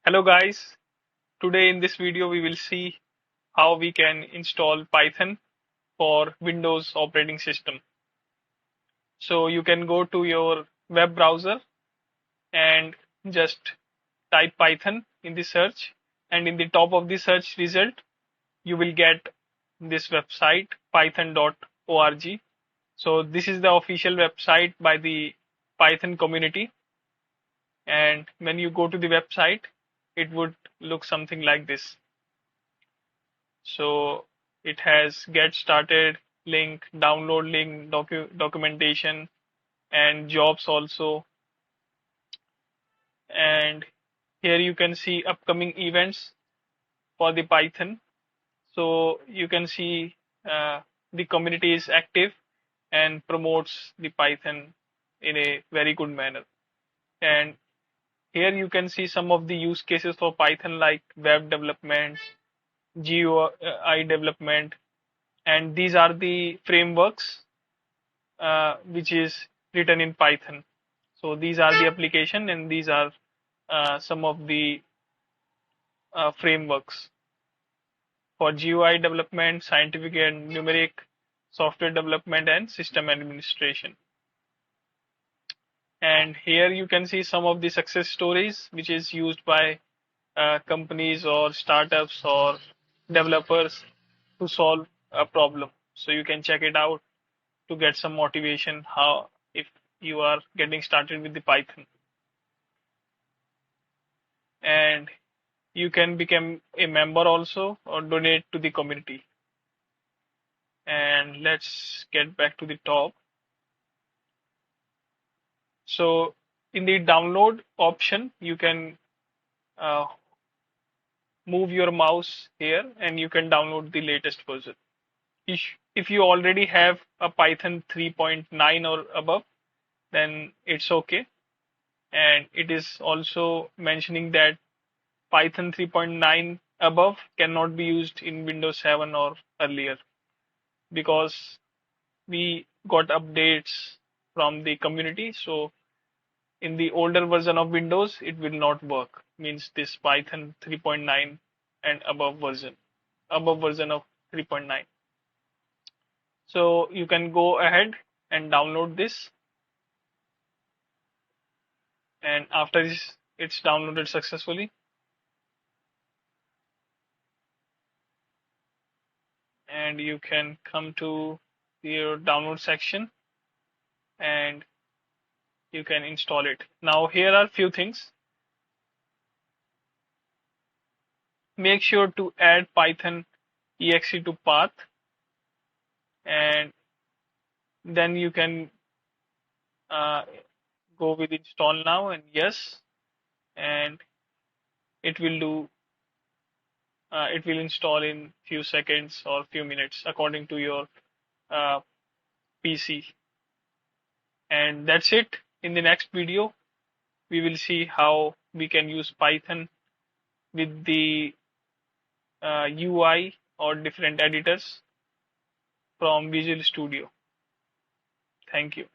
Hello guys, today in this video we will see how we can install Python for Windows operating system. So you can go to your web browser and just type Python in the search, and in the top of the search result you will get this website python.org. So this is the official website by the Python community, and when you go to the website it would look something like this. So it has get started link, download link, documentation, and jobs also. And here you can see upcoming events for the Python. So you can see the community is active and promotes the Python in a very good manner. And here you can see some of the use cases for Python like web development, GUI development, and these are the frameworks which is written in Python. So these are the application, and these are some of the frameworks for GUI development, scientific and numeric, software development, and system administration. And here you can see some of the success stories which is used by companies or startups or developers to solve a problem. So you can check it out to get some motivation how if you are getting started with the Python. And you can become a member also or donate to the community. And let's get back to the top. So in the download option, you can uh, move your mouse here and you can download the latest version. If you already have a Python 3.9 or above, then it's okay. And it is also mentioning that Python 3.9 above cannot be used in Windows 7 or earlier because we got updates from the community. So in the older version of Windows, it will not work. Means this Python 3.9 and above version of 3.9. So you can go ahead and download this. And after this, it's downloaded successfully. And you can come to your download section and you can install it. Now here are few things. Make sure to add Python exe to path, and then you can uh, go with install now and yes, and it will do it will install in few seconds or few minutes according to your uh, PC. And that's it. In the next video we will see how we can use Python with the UI or different editors from Visual Studio. Thank you.